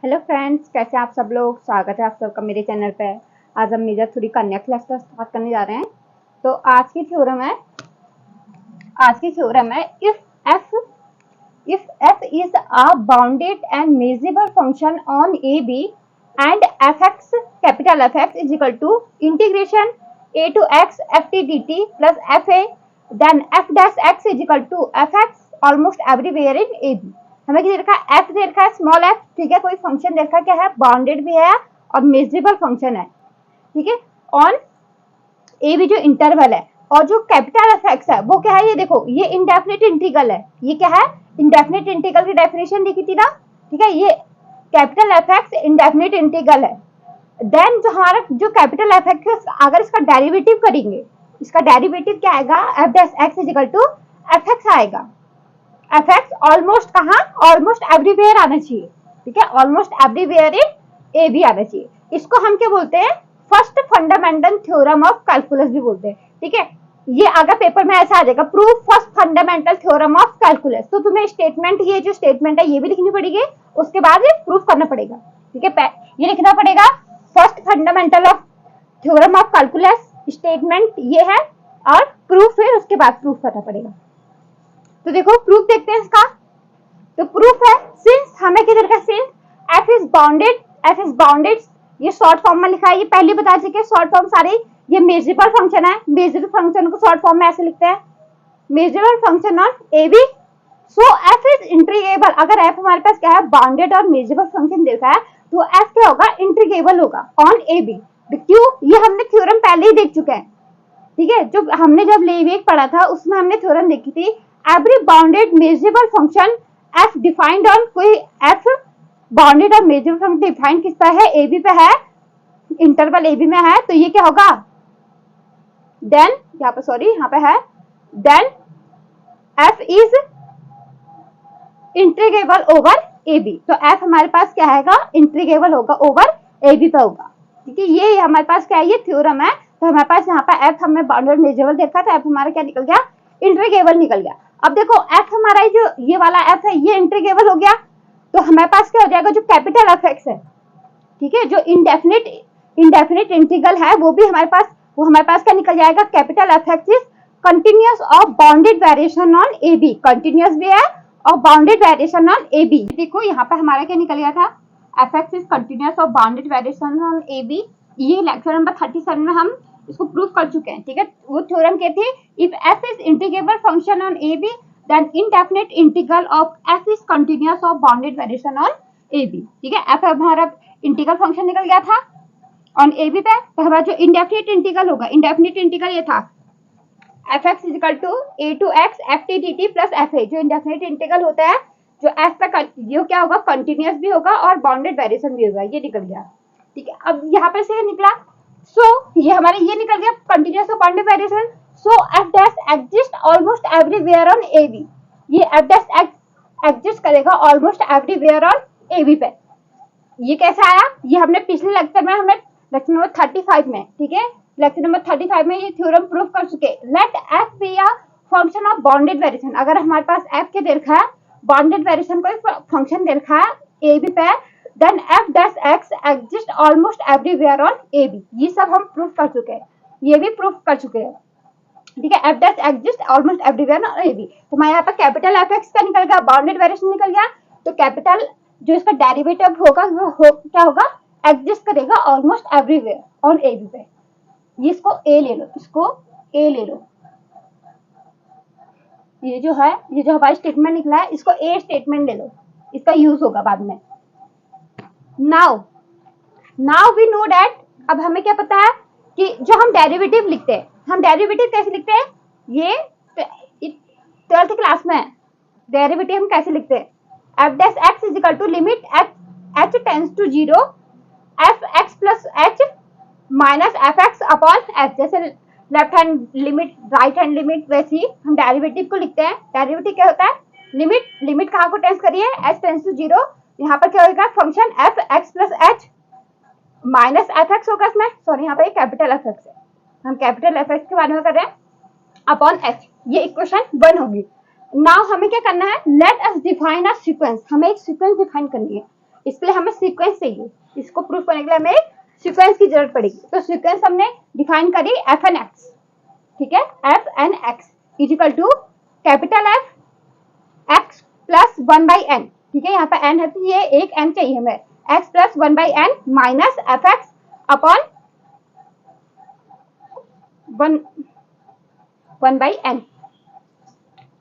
Hello friends, कैसे आप सब लोग। स्वागत है आप सबका मेरे चैनल पे। आज हम मेजर थ्योरी का नेक्स्ट लेक्चर स्टार्ट करने जा रहे हैं। तो आज की थ्योरम है if f is a bounded and measurable function on ab and fx capital Fx is equal to integration a to x ft dt plus fa, then f dash x is equal to fx almost everywhere in ab। हमें क्या दे रखा है, f दे रखा है, small f, ठीक है। कोई function दे रखा है, क्या है, बाउंडेड भी है और मेजरेबल फंक्शन है, ठीक है। ऑन ए भी जो इंटरवल है, और जो कैपिटल एफ एक्स है वो क्या है, ये देखो, ये इंडेफिनिट इंटीग्रल है। ये क्या है, इंडेफिनिट इंटीग्रल की डेफिनेशन लिखी थी ना, ठीक है। ये capital F x indefinite integral है। देन जो हमारा जो कैपिटल एफ एक्स, अगर इसका डेरिवेटिव करेंगे, इसका डेरिवेटिव क्या आएगा, f dash x is equal to F x आएगा। एफ एक्स ऑलमोस्ट कहाँ, ऑलमोस्ट एवरीवेयर आना चाहिए, ठीक है। ऑलमोस्ट एवरीवेयर इन ए भी आना चाहिए। इसको हम क्या बोलते हैं, first fundamental theorem of calculus भी बोलते हैं, ठीक है। ये अगर पेपर में ऐसा आ जाएगा, proof first fundamental theorem of calculus, तो तुम्हें स्टेटमेंट, ये जो स्टेटमेंट है ये भी लिखनी पड़ेगी, उसके बाद ये प्रूफ करना पड़ेगा, ठीक है। ये लिखना पड़ेगा first fundamental of theorem of calculus, statement ये है, और प्रूफ फिर उसके बाद प्रूफ करना पड़ेगा। तो देखो प्रूफ देखते हैं इसका। तो प्रूफ है, सिंस हमें किधर का, सिंस f इज बाउंडेड, ये शॉर्ट फॉर्म में लिखा है, ये पहले बता चुके शॉर्ट फॉर्म सारे। ये मेजरेबल फंक्शन है, मेजरेबल फंक्शन को शॉर्ट फॉर्म में ऐसे लिखते हैं, measurable function on A b, so f is integrable. अगर f हमारे पास क्या है, बाउंडेड और मेजरेबल फंक्शन देखा है, तो f क्या होगा, इंटीग्रेबल होगा ऑन ए बी। क्यों, ये हमने थ्योरम पहले ही देख चुके हैं, ठीक है। जो हमने जब लेवेक पढ़ा था उसमें हमने थ्योरम देखी थी, every bounded measurable function f defined on, कोई f बाउंडेड और मेजरेबल फंक्शन डिफाइंड किस पर है, ab पे है, इंटरवल ab में है, तो ये क्या होगा, देन यहाँ पे, सॉरी यहाँ पे है, then f is integrable over ab। तो f हमारे पास क्या आएगा, इंटीग्रेबल होगा ओवर ab पे होगा, ठीक है। ये हमारे पास क्या है, ये थ्योरम है। तो हमारे पास यहाँ पे f हमने बाउंडेड मेजरेबल देखा था, f हमारा क्या निकल गया, इंटीग्रेबल निकल गया। अब देखो f हमारा जो ये वाला f है, ये इंटीग्रेबल हो गया, तो हमारे पास क्या हो जाएगा, जो कैपिटल एफ एक्स है, ठीक है, जो इंडेफिनिट इंटीग्रल है, वो भी हमारे पास क्या निकल जाएगा, capital F x is continuous of bounded variation on A b, continuous भी है और bounded variation on A b. देखो यहाँ पे हमारा क्या निकल गया था, f x is continuous of bounded variation on A B. ये लेक्चर नंबर 37 में हम इसको प्रूव कर चुके हैं, ठीक है। वो थ्योरम क्या थी, if f is integrable function on A b, then indefinite integral of f is continuous of bounded variation on ab, ठीक है। f हमारा इंटीग्रल फंक्शन निकल गया था ऑन ab पे, तो हमारा जो इंडेफिनिट इंटीग्रल होगा, इंडेफिनिट इंटीग्रल ये था fx is equal to a to x ft dt plus fa। जो इंडेफिनिट इंटीग्रल होता है, जो f पे ये क्या होगा, कंटिन्यूअस भी होगा और बाउंडेड वेरिएशन भी होगा, ये निकल गया, ठीक है। अब यहाँ पे से निकला, ये हमारे ये निकल गया कंटिन्यूअस और bounded variation. So f dash exist almost everywhere on AB। ये f dash exist करेगा almost everywhere on AB पे। ये कैसे आया, ये हमने पिछले लेक्चर में, हमने लेक्चर नंबर 35 में, ठीक है, लेक्चर नंबर 35 में ये थ्योरम प्रूव कर चुके। Let f be a function of bounded variation. अगर हमारे पास f के दे रखा है, बाउंडेड वेरिएशन को फंक्शन दे रखा है AB पे, then f dash x exist almost everywhere on AB। ये सब हम प्रूव कर चुके हैं, ये भी प्रूव कर चुके हैं, ठीक है। f dash exist almost everywhere on AB। तो मैं यहाँ पर कैपिटल एफ एक्स का निकल गया, बाउंडेड वेरिएशन निकल गया, तो कैपिटल जो इसका डेरिवेटिव होगा वो क्या होगा, एग्जिस्ट करेगा ऑलमोस्ट एवरीवेयर ऑन AB पे। ये इसको A ले लो, इसको A ले लो, ये जो है, ये जो हमारा स्टेटमेंट निकला है, इसको A स्टेटमेंट ले लो, इसका यूज होगा बाद में। नाउ वी नो दैट, अब हमें क्या पता है कि जो हम डेरिवेटिव लिखते हैं, हम डेरिवेटिव कैसे लिखते हैं, ये 12th क्लास में डेरिवेटिव हम कैसे लिखते हैं, f dash x is equal to limit H tends to 0 f x plus H minus f x upon h. जैसे left hand limit, right hand limit, वैसे ही हम डेरिवेटिव को लिखते हैं। डेरिवेटिव क्या होता है, लिमिट कहाँ को टेंस करिए, एच टेंड्स टू 0, यहाँ पर क्या होगा, function F x plus H minus f x होगा इसमें, सॉरी यहाँ पे कैपिटल एफ एक्स है, हम कैपिटल एफ एक्स के बारे में कर रहे हैं, अपॉन एच। ये इक्वेशन 1 होगी। नाउ हमें क्या करना है, let us define a sequence. हमें एक सीक्वेंस डिफाइन करनी है, इसके लिए हमें सीक्वेंस चाहिए, इसको प्रूव करने के लिए हमें सीक्वेंस की जरूरत पड़ेगी। तो सीक्वेंस हमने डिफाइन करी एफ एन एक्स, ठीक है, f n x is equal to capital F x plus 1/n, ठीक है, यहाँ पे n है तो ये एक n चाहिए हमें, x plus 1/n minus f x upon 1/n,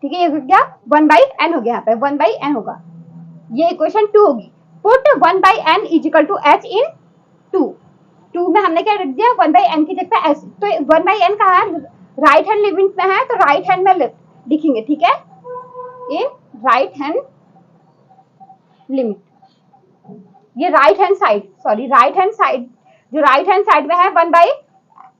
ठीक है, ये क्या 1/n हो गया, यहाँ पे 1/n होगा, ये इक्वेशन 2 होगी। Put 1/n is equal to h इन 2 में हमने क्या रख दिया 1/n की जगह h, तो 1/n कहाँ है, राइट हैंड लिमिट में है, तो राइट हैंड में लिखेंगे, ठीक है, इन राइट हैंड लिमिट, ये right hand side, sorry right hand side, जो राइट हैंड साइड में है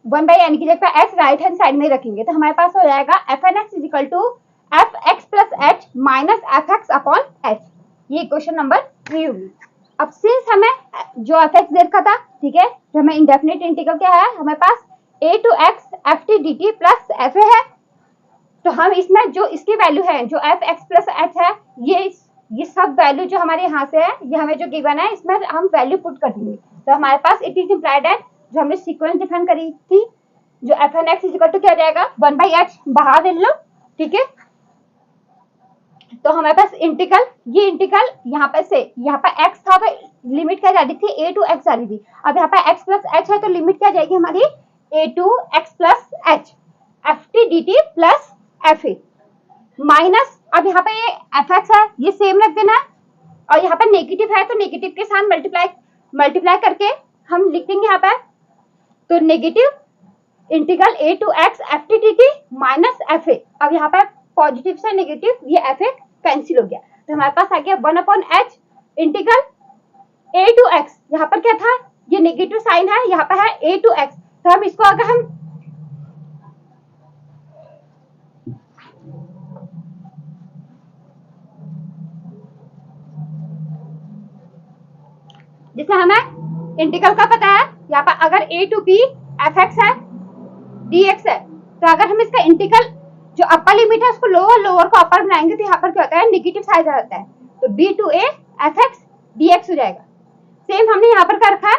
1/n की जगह h राइट हैंड साइड में रखेंगे, तो हमारे पास हो जाएगा f n x is equal to F x plus H minus f x upon h, ये इक्वेशन नंबर 3 होगी। अब सिंस हमें जो एफ एक्स देखा था, ठीक है, जो हमें इंडेफिनिट इंटीग्रल क्या है, हमारे पास a to x F T D T plus f है, तो हम इसमें जो इसकी वैल्यू है, जो एफ एक्स प्लस एच है, ये सब वैल्यू जो हमारे यहाँ से है, ये हमें जो गिवन है, इसमें हम वैल्यू पुट कर देंगे, तो हमारे पास इट इज इम्प्लाइड दैट जो हमने सीक्वेंस डिफाइन करी थी, जो f n x equal to क्या जाएगा 1/h बाहर ले लो, ठीक है, तो हमारे पास इंटीग्रल, ये इंटीग्रल यहाँ पे से यहाँ पे x था तो लिमिट क्या जा रही थी a टू x जा रही थी, अब यहाँ पे x प्लस h है तो लिमिट क्या जाएगी हमारी a to x plus h f T D T plus f a minus, अब यहाँ पे ये एफ एक्स है, ये सेम रख देना है, और यहाँ पे नेगेटिव है तो नेगेटिव के साथ मल्टीप्लाई करके हम लिख देंगे यहाँ पे, तो negative integral a to x f T D T minus f a, अब यहाँ पे पॉजिटिव से नेगेटिव ये एफ ए कैंसिल हो गया, तो हमारे पास आ गया 1/h integral a to x, यहाँ पर क्या था, ये नेगेटिव साइन है, यहाँ पे है a टू x, तो हम इसको अगर हम जिसे हमें इंटीग्रल का पता है, यहाँ पर अगर a to b f x है dx है, तो अगर हम इसका इंटीग्रल जो अपर लिमिट है उसको लोअर को अपर बनाएंगे, तो यहाँ पर क्या होता है नेगेटिव साइड आ जाता है, तो b to a f x dx हो जाएगा। सेम हमने यहाँ पर कर रखा है,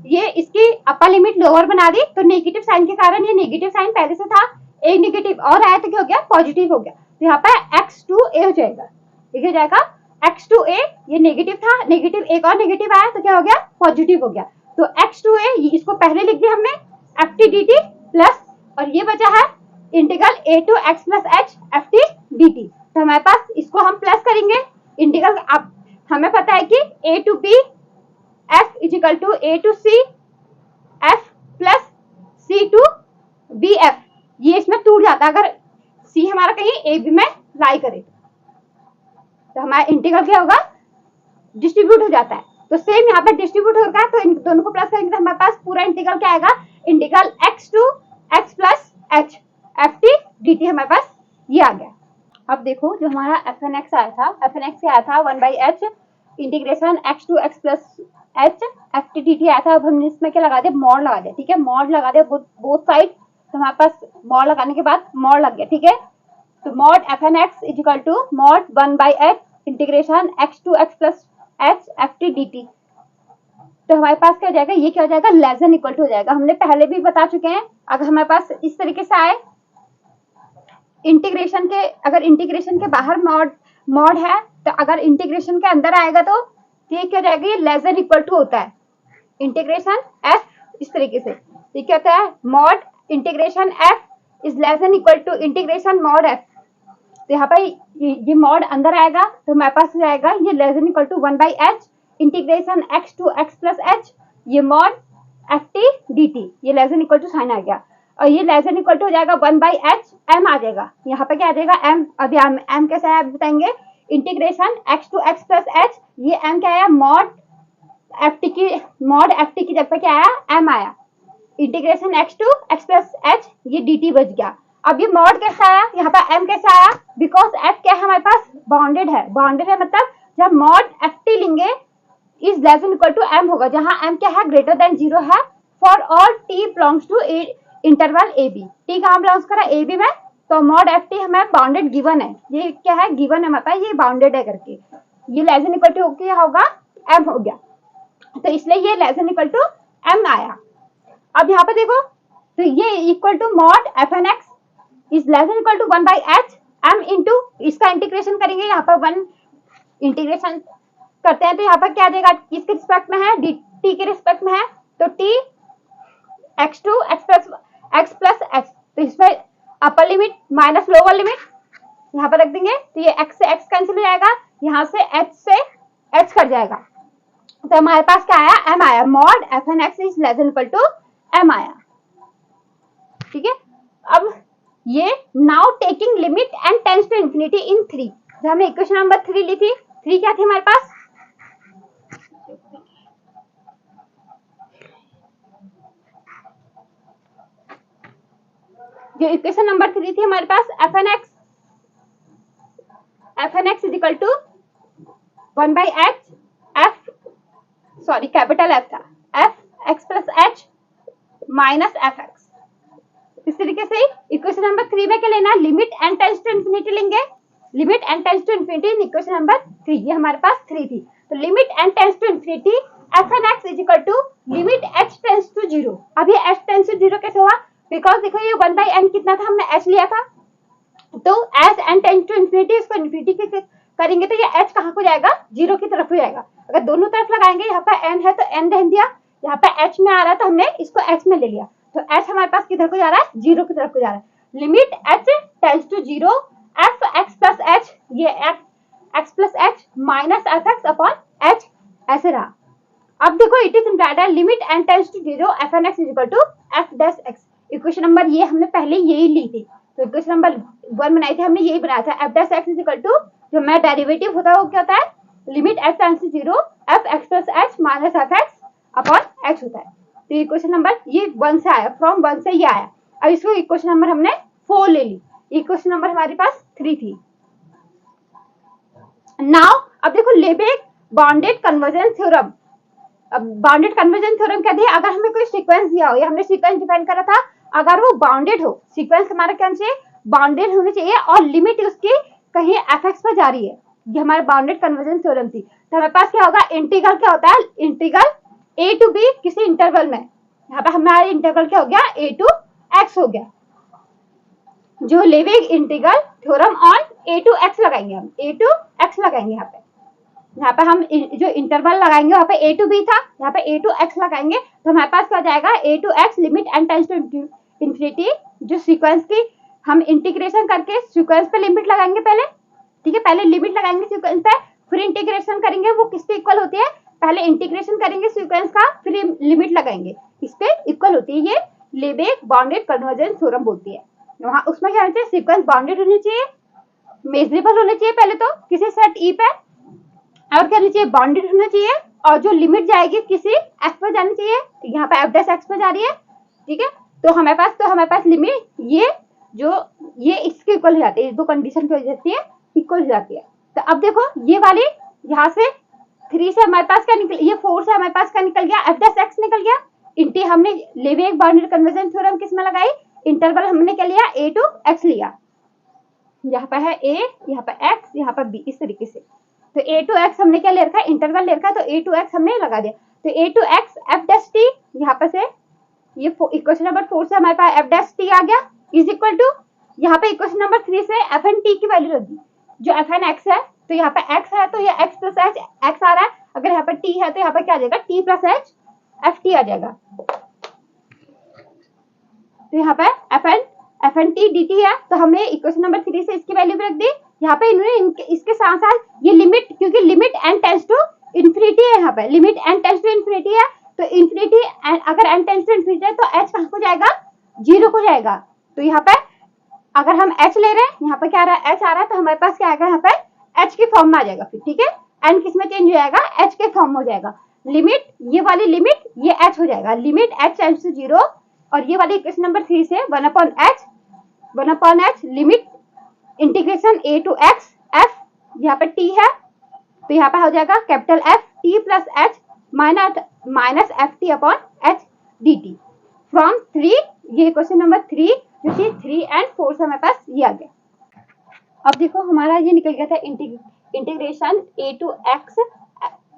ये इसकी अपर लिमिट लोअर बना दी, तो नेगेटिव साइन के कारण ये नेगेटिव साइन पहले से था, एक नेगेटिव और आया तो क्या हो गया पॉजिटिव हो गया, तो यहाँ पर x टू a हो जाएगा, ठीक हो जाएगा x टू a, ये नेगेटिव था, नेगेटिव एक और नेगेटिव आया तो क्या हो गया पॉजिटिव हो गया, तो x टू a इसको पहले लिख दिया हमने f T D T plus, और ये बचा है integral a to x plus h f T D t, तो हमारे पास इसको हम प्लस करेंगे इंटीग्रल, अब हमें पता है कि a to b f is equal to a to c f plus c to b f, ये इसमें टूट जाता है अगर c हमारा कहीं a b में लाई करे, तो हमारा इंटीग्रल क्या होगा डिस्ट्रीब्यूट हो जाता है, तो सेम यहाँ पे डिस्ट्रीब्यूट होगा, तो इन दोनों को प्लस करेंगे तो हमारे पास पूरा इंटीग्रल क्या आएगा, integral x to x plus h f T D t हमारे पास ये आ गया। अब देखो जो हमारा एफ एन एक्स आया था, एफ एन एक्स आया था 1/h integration x to x plus h f T D t आया था, अब हमने इसमें क्या लगा दिया मॉड लगा दिया, ठीक है, मॉड लगा दिया बोथ साइड, तो हमारे पास मॉड लगाने के बाद मॉड लग गया, ठीक है, तो mod f n x is equal to mod 1/h integration x to x plus h f T D t, तो हमारे पास क्या हो जाएगा, ये क्या हो जाएगा लेस देन इक्वल टू हो जाएगा, हमने पहले भी बता चुके हैं, अगर हमारे पास इस तरीके से आए इंटीग्रेशन के, अगर इंटीग्रेशन के बाहर मॉड है, तो अगर इंटीग्रेशन के अंदर आएगा तो ये क्या हो जाएगा, ये लेस देन इक्वल टू होता है इंटीग्रेशन f, इस तरीके से ये क्या होता है mod integration f is less than equal to integration mod f, तो यहाँ पर ये मॉड अंदर आएगा तो हमारे पास जाएगा ये less than equal to 1/h integration x to x plus h, ये mod f T D T, ये less than equal to sign आ गया, और ये लेस देन इक्वल टू हो जाएगा 1/h m आ जाएगा, यहाँ पे क्या आ जाएगा m, अब m कैसे है बताएंगे, integration x to x plus h, ये m क्या आया मॉड एफ टी की जगह पे क्या आया m आया, integration x to x plus h ये dt बच गया। अब ये मॉड कैसा आया, यहाँ पे m कैसा आया, बिकॉज f क्या है हमारे पास बाउंडेड है मतलब जब मॉड एफ टी लेंगे is less than equal to m होगा, जहाँ m क्या है ग्रेटर देन 0 है, for all t belongs to interval a b, t कहाँ बिलोंग्स करा ए बी में, तो मॉड एफ टी हमें बाउंडेड गिवन है, ये क्या है गिवन है हमारे पास, ये बाउंडेड है करके, ये लेस देन इक्वल टू क्या होगा m हो गया, तो इसलिए ये less than equal to m आया। अब यहाँ पे देखो, तो ये equal to mod fn x is less than equal to 1 by h m into, इसका इंटीग्रेशन करेंगे, यहाँ पर 1 इंटीग्रेशन करते हैं तो यहाँ पर क्या आ जाएगा, किसके रिस्पेक्ट में है, dt के रिस्पेक्ट में है, तो t x2 x plus h, तो इसमें अपर लिमिट माइनस लोअर लिमिट यहाँ पर रख देंगे, तो ये x से x कैंसिल हो जाएगा, यहाँ से h से h कट जाएगा, तो हमारे पास क्या आया, m आया, mod fn x is less than equal to m आया। ठीक है, अब ये now taking limit n tends to infinity in 3, जो हमने इक्वेशन नंबर 3 ली थी, 3 क्या थी हमारे पास, जो इक्वेशन नंबर 3 थी हमारे पास fn x is equal to 1 by h f, sorry capital F था, f x plus h minus f x। इस तरीके से इक्वेशन नंबर 3 में क्या लेना, limit n tends to infinity लेंगे, limit n tends to infinity in equation number 3, ये हमारे पास 3 थी, तो limit n tends to infinity fn x is equal to limit h tends to 0। अब ये h टेंड्स टू 0 कैसे हुआ, बिकॉज देखो ये 1 बाई n कितना था, हमने h लिया था, तो as n tends to infinity, इसको इंफिनिटी के करेंगे तो ये h कहाँ को जाएगा, 0 की तरफ हो जाएगा। अगर दोनों तरफ लगाएंगे, यहाँ पे n है तो n रहने दिया, यहाँ पे h में आ रहा है तो हमने इसको h में ले लिया, तो h हमारे पास किधर को जा रहा है, 0 की तरफ को जा रहा है। Limit h tends to 0 f x plus h, ये x plus h minus f x upon h ऐसे रहा। अब देखो it is implied limit n tends to 0 fn x is equal to f dash x, equation number ये हमने पहले यही ली थी, तो इक्वेशन नंबर 1 बनाई थी हमने, यही बनाया था, f dash x is equal to, जो मेरा डेरिवेटिव होता है वो क्या होता है, limit h tends to 0 f x plus h minus f x upon h होता है। तो इक्वेशन नंबर ये 1 से आया, फ्रॉम 1 से ये आया। अब इसको इक्वेशन नंबर हमने 4 ले ली, इक्वेशन नंबर हमारे पास 3 थी। नाउ अब देखो लेबेग बाउंडेड कन्वर्जेंस थ्योरम, अब बाउंडेड कन्वर्जेंस थ्योरम क्या दिया, अगर हमें कोई सीक्वेंस दिया हो, या हमने सीक्वेंस डिफाइन करा था, अगर वो बाउंडेड हो, सीक्वेंस हमारा क्या चाहिए, बाउंडेड होनी चाहिए, और लिमिट उसकी कहीं fx पर जा रही है, ये हमारे बाउंडेड कन्वर्जेंस थ्योरम थी, तो हमारे पास क्या होगा, इंटीग्रल क्या होता है, इंटीग्रल a टू b किसी इंटरवल में, यहाँ पे हमारा इंटरवल क्या हो गया, a टू x हो गया, जो Lebesgue integral theorem on a to x लगाएंगे, हम a टू x लगाएंगे, यहाँ पे हम जो इंटरवल लगाएंगे वहाँ पे a टू b था, यहाँ पे a टू x लगाएंगे, तो हमारे पास क्या जाएगा, a to x limit n tends to infinity, जो सीक्वेंस की हम इंटीग्रेशन करके सीक्वेंस पे लिमिट लगाएंगे पहले, ठीक है, पहले लिमिट लगाएंगे सीक्वेंस पे, फिर इंटीग्रेशन करेंगे, वो किसके इक्वल होती है, पहले इंटीग्रेशन करेंगे सीक्वेंस का, फिर लिमिट लगाएंगे, इस पे इक्वल होती है, ये लेबेग बाउंडेड कन्वर्जेंस थ्योरम बोलती है। वहाँ उसमें क्या होना चाहिए, सीक्वेंस बाउंडेड होनी चाहिए, मेजरेबल होने चाहिए पहले तो किसी सेट ई पे, और क्या होना चाहिए, बाउंडेड होना चाहिए, और जो लिमिट जाएगी किसी x पर जानी चाहिए, यहाँ पे f डैश x पर जा रही है, ठीक है, तो हमारे पास लिमिट ये इसके इक्वल हो जाती है, दो कंडीशन की वजह से इक्वल हो जाती है। तो अब देखो ये वाली यहाँ से 3 से हमारे पास क्या निकल, ये 4 से हमारे पास क्या निकल गया, f डैश x निकल गया, इंटी हमने लेबेग बाउंडेड कन्वर्जेंस थ्योरम किस में लगाई, इंटरवल हमने क्या लिया, a टू x लिया, यहाँ पे है a, यहाँ पे x, यहाँ पे b, इस तरीके से, तो a टू x हमने क्या ले रखा है, इंटरवल ले रखा है, तो a टू x हमने लगा दिया, तो a to x f dash t, यहाँ पे से ये इक्वेशन नंबर 4 से हमारे पास f डैश t आ गया, इज इक्वल टू, यहाँ पे इक्वेशन नंबर 3 से fn t की वैल्यू रख दी, जो fn x है, तो यहाँ पे x है तो ये x प्लस h x आ रहा है, अगर यहाँ पे t है तो यहाँ पे क्या आ जाएगा, t प्लस h ft आ जाएगा, तो यहाँ पे fn t dt है, तो हमने इक्वेशन नंबर 3 से इसकी वैल्यू भी रख दी, यहाँ पे इन्होंने इसके साथ साथ ये लिमिट, क्योंकि limit n tends to infinity है, यहाँ पे limit n tends to infinity है, तो इंफिनिटी अगर n टेंड्स टू इंफिनिटी है तो h कहाँ को जाएगा, 0 को जाएगा, तो यहाँ पे अगर हम h ले रहे हैं, यहाँ पे क्या आ रहा है, h आ रहा है, तो हमारे पास क्या आएगा, यहाँ पे h के फॉर्म में आ जाएगा, फिर ठीक है, n किस में चेंज हो जाएगा, h के फॉर्म में हो जाएगा, लिमिट ये वाली लिमिट ये h हो जाएगा, लिमिट h टेंड्स टू 0, और ये वाली इक्वेशन नंबर 3 से 1 upon h limit integration a to x f, यहाँ पे t है, तो यहाँ पे हो जाएगा capital F t plus h minus F T upon h dt from 3, ये क्वेश्चन नंबर 3 जो कि 3 एंड 4 से हमारे पास ये आ गया। अब देखो हमारा ये निकल गया था integration a to x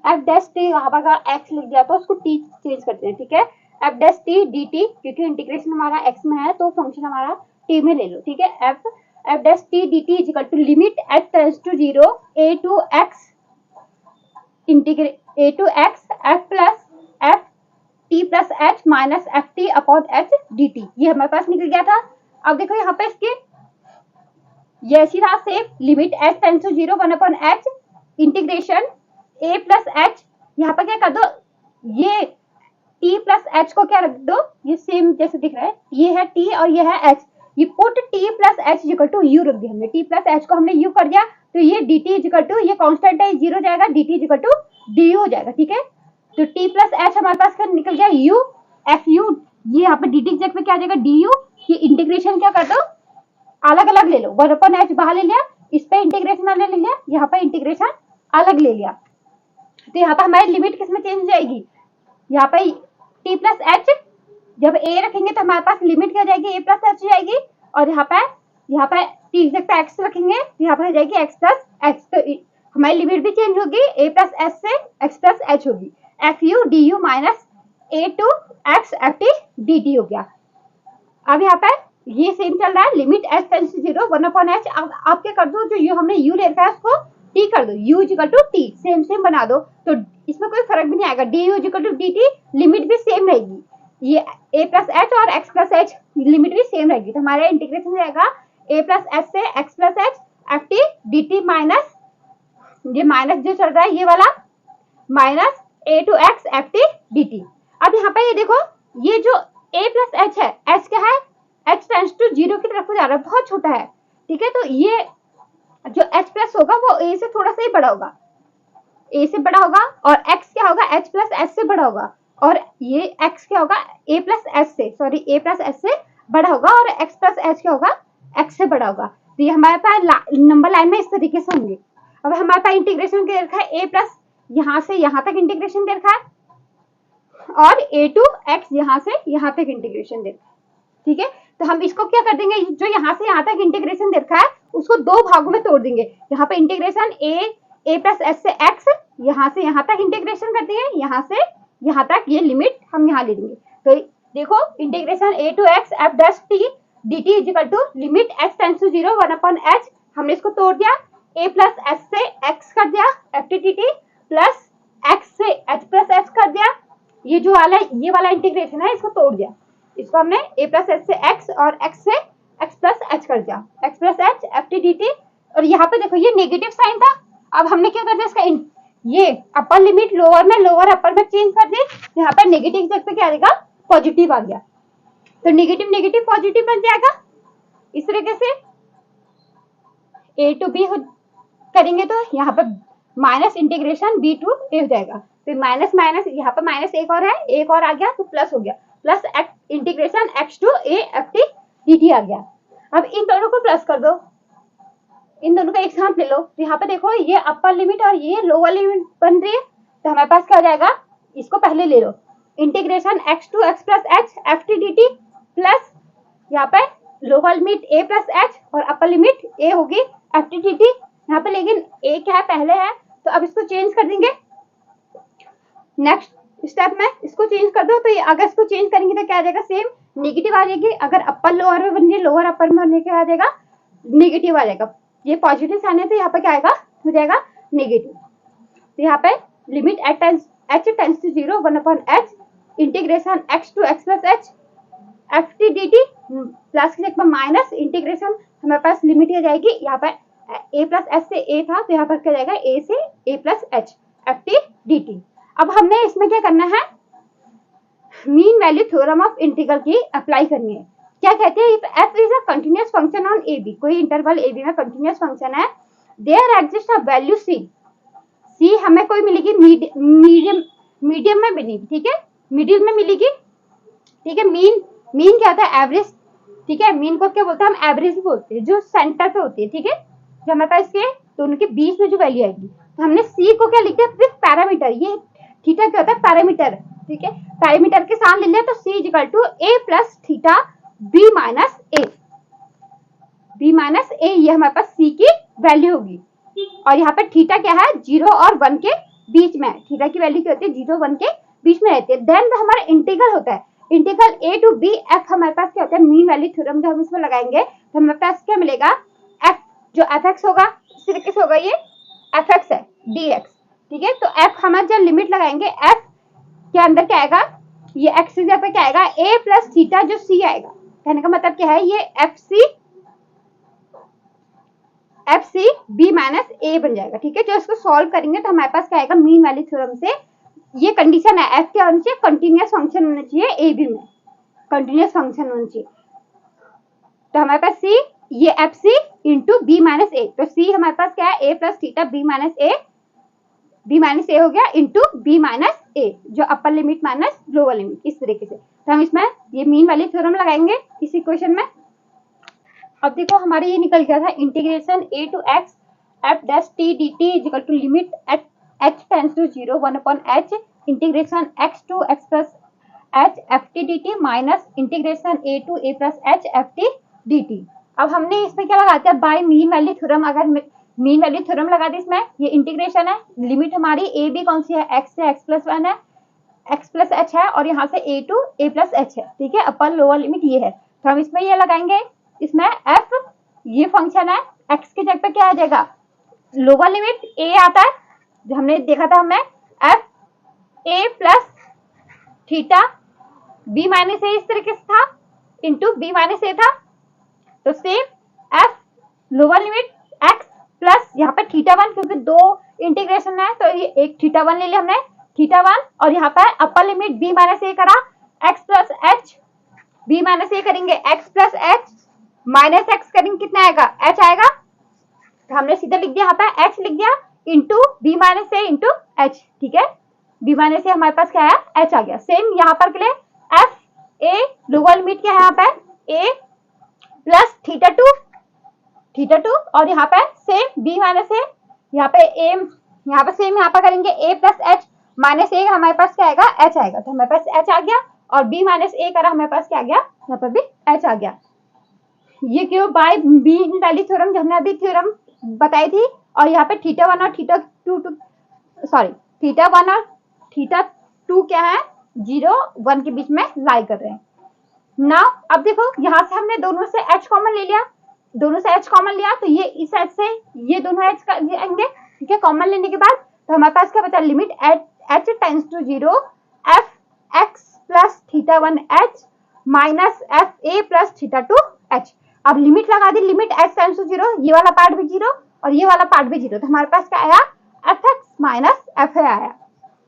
F dash T, यहाँ पर अगर एक्स लिख दिया तो उसको टी चेंज करते हैं, ठीक है। F dash T D T, क्योंकि इंटीग्रेशन हमारा एक्स में है तो फंक्शन हमारा टी में ले लो, ठीक है। F dash T D T is equal to limit H tends to 0 A to X integrate A to x F plus F T plus H minus F T upon H D T, ये हमारे पास निकल गया था। अब देखो यहाँ पे इसके ये सीधा से limit H tends to 0 1 upon H integration A plus H, यहाँ पर क्या कर दो, ये टी प्लस एच को क्या रख दो, ये सेम जैसे दिख रहा है, ये है टी और ये है एच, ये put T plus H equal to U रख दिया हमने, टी प्लस एच को हमने यू कर दिया, तो ये डी टी इक्वल टू, ये कांस्टेंट है, जीरो जाएगा, D T equal to D U हो जाएगा, ठीक है। तो टी प्लस एच हमारे पास क्या निकल गया, यू एफ यू, ये यहाँ पे डी टी जगह पे क्या आ जाएगा, डी यू। ये इंटीग्रेशन क्या कर दो, अलग अलग ले लो, 1 अपॉन एच बाहर ले लिया, इस पे इंटीग्रेशन अलग ले लिया, यहाँ पे इंटीग्रेशन अलग ले लिया, तो यहाँ पे हमारी लिमिट किसमें चेंज हो जाएगी, यहाँ पे टी प्लस एच, जब ए रखेंगे तो हमारे पास लिमिट क्या जाएगी, ए प्लस एच जाएगी, और यहाँ पे टी पे एक्स रखेंगे तो यहाँ पर हो जाएगी एक्स प्लस एच, तो हमारी लिमिट भी चेंज होगी, ए प्लस एच से एक्स प्लस एच होगी, F U D U minus A to x F T D T हो गया। अब यहाँ पे ये सेम चल रहा है, limit H tends to 0 1 upon H, अब आप क्या कर दो, जो यू हमने यू ले रखा है उसको टी कर दो, U equal to T, same same बना दो, तो इसमें कोई फर्क भी नहीं आएगा, D U equal to D T, limit भी सेम रहेगी, ये ए प्लस एच और एक्स प्लस एच लिमिट भी सेम रहेगी, तो हमारा इंटीग्रेशन रहेगा ए प्लस एच से X plus H F T D T minus, ये माइनस जो चल रहा है ये वाला minus A to x F T D t. अब यहाँ पे ये देखो, ये जो ए प्लस एच है, एच क्या है, एच टेंड्स टू 0 की तरफ जा रहा है, बहुत छोटा है, ठीक है, तो ये जो एच प्लस होगा वो ए से थोड़ा सा ही बड़ा होगा, ए से बड़ा होगा, और एक्स क्या होगा, एच प्लस एच से बड़ा होगा, और ये एक्स क्या होगा, ए प्लस एच से, सॉरी ए प्लस एच से बड़ा होगा, और एक्स प्लस एच क्या होगा, एक्स से बड़ा होगा, तो ये हमारे पास नंबर लाइन में इस तरीके से होंगे। अब हमारे पास इंटीग्रेशन क्या रखा है, ए प्लस यहाँ से यहाँ तक इंटीग्रेशन दे रखा है, और ए टू एक्स यहाँ से यहाँ तक इंटीग्रेशन दे रखा है, ठीक है। तो हम इसको क्या कर देंगे, जो यहाँ से यहाँ तक इंटीग्रेशन दे रखा है उसको दो भागों में तोड़ देंगे, यहाँ पे इंटीग्रेशन ए प्लस एच से एक्स, यहाँ से यहाँ तक इंटीग्रेशन कर देंगे, यहाँ से यहाँ तक ये लिमिट हम यहाँ ले देंगे, तो देखो integration A to x F dash T D T is equal to limit X tends to 0 1 upon H, हमने इसको तोड़ दिया, ए प्लस एच से एक्स कर दिया F T T T, plus X से एच प्लस एच कर दिया, ये जो वाला ये वाला इंटीग्रेशन है इसको तोड़ दिया, इसको हमने ए प्लस एच से एक्स और एक्स से एक्स प्लस एच कर दिया, x plus H F T D T, और यहाँ पे देखो ये नेगेटिव साइन था, अब हमने क्या कर दिया, इसका ये अपर लिमिट लोअर में, लोअर अपर में चेंज कर दी, यहाँ पे नेगेटिव जगह पे क्या आएगा, पॉजिटिव आ गया, तो नेगेटिव नेगेटिव पॉजिटिव बन जाएगा, इस तरीके से ए टू बी करेंगे तो यहाँ पे माइनस इंटीग्रेशन बी टू ए हो जाएगा, तो माइनस माइनस यहाँ पे माइनस एक और है, एक और आ गया तो प्लस हो गया, plus integration x to a f T D t आ गया। अब इन दोनों को प्लस कर दो, इन दोनों का एक साथ ले लो, तो यहाँ पे देखो ये अपर लिमिट और ये लोअर लिमिट बन रही है, तो हमारे पास क्या हो जाएगा, इसको पहले ले लो, integration x to x plus H F T D T, plus यहाँ पे lower limit a plus H और अपर लिमिट ए होगी एफ टी डी टी, यहाँ पे लेकिन ए क्या है, पहले है, तो अब इसको चेंज कर देंगे, नेक्स्ट स्टेप में इसको चेंज कर दो, तो ये अगर इसको चेंज करेंगे तो क्या आ जाएगा, सेम नेगेटिव आ जाएगी, अगर अपर लोअर में बनने लोअर अपर में बनने क्या आ जाएगा, नेगेटिव आ जाएगा, ये पॉजिटिव साइन है तो यहाँ पे क्या आएगा, हो जाएगा नेगेटिव, तो यहाँ पे limit H tends to 0 1 upon H integration x to x plus H F T D T, plus के जगह माइनस इंटीग्रेशन हमारे पास लिमिट आ जाएगी, यहाँ पे ए प्लस एच से ए था तो यहाँ पर क्या जाएगा, ए से a plus H F T D t. अब हमने इसमें क्या करना है, mean value theorem of integral की अप्लाई करनी है, क्या कहते हैं, if f is a continuous function on A b, कोई इंटरवल ए बी में कंटीन्यूअस फंक्शन है, there exist a value c, c हमें कोई मिलेगी मीडियम में बनेगी, ठीक है, मिडिल में मिलेगी, ठीक है, मीन क्या होता है, एवरेज, ठीक है, मीन को क्या बोलते हैं हम, एवरेज बोलते हैं, जो सेंटर पे होती है, ठीक है, जो हमारे पास इसके दोनों के बीच में जो वैल्यू आएगी, तो हमने सी को क्या लिखा है विद पैरामीटर, ये थीटा क्या होता है, पैरामीटर, ठीक है, पैरामीटर के साथ ले लिया, तो c equal to a plus theta b minus a, b minus a, ये हमारे पास सी की वैल्यू होगी, और यहाँ पे थीटा क्या है, 0 और 1 के बीच में, थीटा की वैल्यू क्या होती है 0 1 के बीच में रहती है। देन हमारा इंटीग्रल होता है, integral a to b f हमारे पास क्या होता है मीन वैल्यू थ्योरम जब हम इसमें लगाएंगे तो हमारे पास क्या मिलेगा f जो fx होगा इस तरीके से होगा, ये fx है dx, ठीक है। तो f हमारे जब लिमिट लगाएंगे f के अंदर क्या आएगा, ये x की जगह पे क्या आएगा a प्लस थीटा जो c आएगा, कहने का मतलब क्या है ये एफ सी बी माइनस ए बन जाएगा, ठीक है। जो इसको सॉल्व करेंगे तो हमारे पास क्या आएगा मीन वैल्यू थ्योरम से ये कंडीशन है एफ क्या होना चाहिए कंटिन्यूअस फंक्शन होना चाहिए, ए बी में कंटिन्यूअस फंक्शन होना चाहिए। तो हमारे पास सी ये f c into b minus a, तो सी हमारे पास क्या है a plus theta b minus a हो गया इंटू बी माइनस ए, जो upper limit minus lower limit, इस तरीके से। तो हम इसमें ये मीन वैल्यू थ्योरम लगाएंगे इस इक्वेशन में। अब देखो हमारे ये निकल गया था integration a to x f dash t dt is equal to limit at h tends to 0 1 upon h integration x to x plus h f t dt minus integration a to a plus h f t dt। अब हमने इसमें क्या लगा दिया bye mean value theorem, अगर mean value theorem लगा दी इसमें, ये इंटीग्रेशन है, लिमिट हमारी a b कौन सी है x से x plus 1 है, x plus h है, और यहाँ से a to a plus h है, ठीक है। अपर लोअर लिमिट ये है, तो हम इसमें ये लगाएंगे, इसमें f ये फंक्शन है, x की जगह पे क्या आ जाएगा लोअर लिमिट a आता है, जो हमने देखा था हमें f a plus theta b minus a इस तरीके से था इंटू b माइनस ए था, तो same f lower limit x plus यहाँ पे थीटा 1, क्योंकि दो इंटीग्रेशन है तो ये एक थीटा 1 ले लिया हमने, थीटा 1, और यहाँ पे upper limit b minus a करा x plus h, b minus a करेंगे x plus h minus x करेंगे कितना आएगा h आएगा, तो हमने सीधा लिख दिया यहाँ पे h लिख दिया इंटू बी माइनस ए इंटू h, ठीक है। बी माइनस ए हमारे पास क्या है h आ गया। सेम यहाँ पर के लिए f a लोअर लिमिट क्या है यहाँ पे a प्लस थीटा टू और यहाँ पे सेम b माइनस ए, यहाँ पे a यहाँ पे सेम यहाँ पर करेंगे a प्लस h माइनस ए, हमारे पास क्या आएगा h आएगा, तो हमारे पास h आ गया, और b माइनस ए करा हमारे पास क्या आ गया यहाँ पर भी h आ गया। ये क्यों बाय मीन वैल्यू थ्योरम जो हमने अभी थ्योरम बताई थी, और यहाँ पे थीटा 1 और थीटा 2 क्या है 0 1 के बीच में लाई कर रहे हैं। नाउ अब देखो यहाँ से हमने दोनों से h कॉमन ले लिया, तो ये इस h से ये दोनों h का लेंगे, ठीक है। कॉमन लेने के बाद तो हमारे पास क्या बचा limit h tends to 0 f x plus theta 1 h minus f a plus theta 2 h। अब लिमिट लगा दी, लिमिट h टेंड्स टू 0, ये वाला पार्ट भी 0 और ये वाला पार्ट भी 0, तो हमारे पास क्या आया fx माइनस fa आया,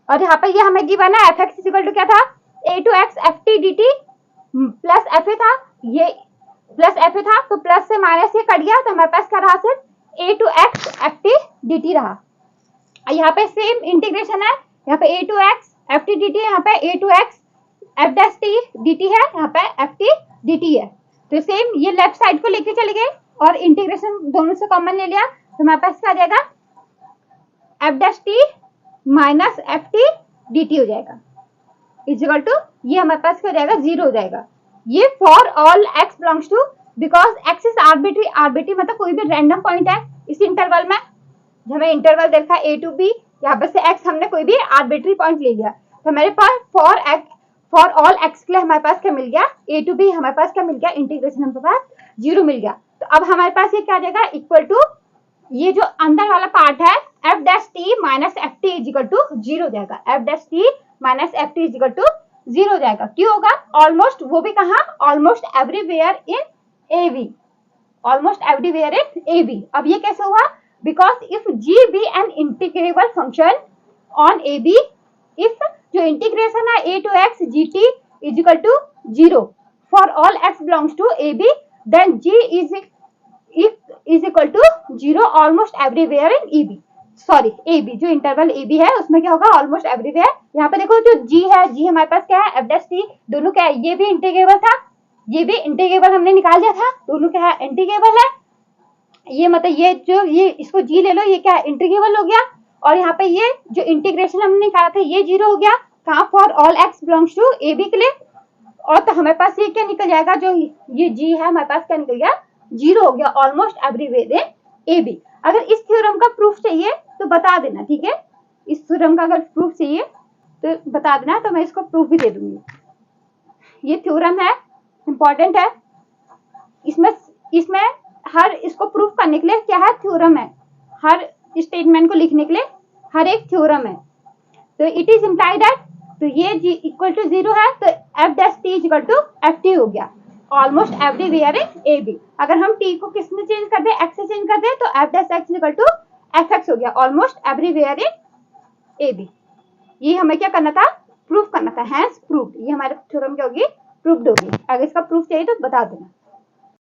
और यहाँ पे ये हमें गिवन है fx इक्वल टू क्या था a to x ft dt plus fa था, ये प्लस fa था तो प्लस से माइनस ये कट गया, तो हमारे पास क्या रहा सिर्फ a to x ft dt रहा। यहाँ पे सेम इंटीग्रेशन है, यहाँ पे a to x ft dt, यहाँ पे a to x f dash t dt है, यहाँ पे ft dt है, तो सेम ये लेफ्ट साइड को लेके चले गए और इंटीग्रेशन दोनों से कॉमन ले लिया, तो हमारे पास क्या आ जाएगा f dash t minus ft dt हो जाएगा इक्वल टू, ये हमारे पास क्या हो जाएगा 0 हो जाएगा। ये for all x belongs to, because x is arbitrary मतलब कोई भी रैंडम पॉइंट है इस इंटरवल में, हमें इंटरवल देखा a to b, यहाँ पर से x हमने कोई भी आर्बिट्री पॉइंट ले लिया, तो हमारे पास फॉर ऑल x के लिए हमारे पास क्या मिल गया a to b, हमारे पास क्या मिल गया इंटीग्रेशन हमारे पास 0 मिल गया। तो अब हमारे पास ये क्या आ जाएगा इक्वल टू, ये जो अंदर वाला पार्ट है f dash t minus F T equal to 0 हो जाएगा, f dash t minus F T equal to 0 हो जाएगा। क्यों होगा ऑलमोस्ट, वो भी कहाँ almost everywhere in A B, almost everywhere in A B. अब ये कैसे हुआ, because if G be an integrable function on A B, if जो इंटीग्रेशन है a to x gt is equal to 0 for all x belongs to ab, then g is equal to 0 almost everywhere in eb, sorry ab, जो interval ab है उसमें क्या होगा almost everywhere. यहाँ पे देखो जो g है, g हमारे पास क्या है f dash t, दोनों क्या है, ये भी इंटीग्रेबल था, ये भी इंटीग्रेबल हमने निकाल दिया था, दोनों क्या है इंटीग्रेबल है, ये मतलब ये जो ये इसको g ले लो, ये क्या है इंटीग्रेबल हो गया, और यहाँ पे ये जो इंटीग्रेशन हमने निकाला था ये 0 हो गया, कहाँ for all x belongs to A B के लिए, और तो हमारे पास ये क्या निकल जाएगा, जो ये g है हमारे पास क्या निकल गया 0 हो गया almost everywhere in A B. अगर इस थ्योरम का प्रूफ चाहिए तो बता देना, ठीक है, इस थ्योरम का अगर प्रूफ चाहिए तो बता देना, तो मैं इसको प्रूफ भी दे दूंगी। ये थ्योरम है, इंपॉर्टेंट है। इसमें हर इसको प्रूफ करने के लिए क्या है, थ्योरम है। हर स्टेटमेंट को लिखने के लिए हर एक थ्योरम है। तो इट इज इम्प्लाइड दैट, तो ये इक्वल टू 0 है, तो F dash T is equal to F T हो गया almost everywhere in A B. अगर हम टी को किस में चेंज कर दे, एक्स से चेंज कर दे, तो F dash X equal to F X हो गया almost everywhere in A B. ये हमें क्या करना था, प्रूफ करना था, हैंस प्रूफ। ये हमारे थ्योरम की होगी, प्रूफ्ड होगी। अगर इसका प्रूफ चाहिए तो बता देना।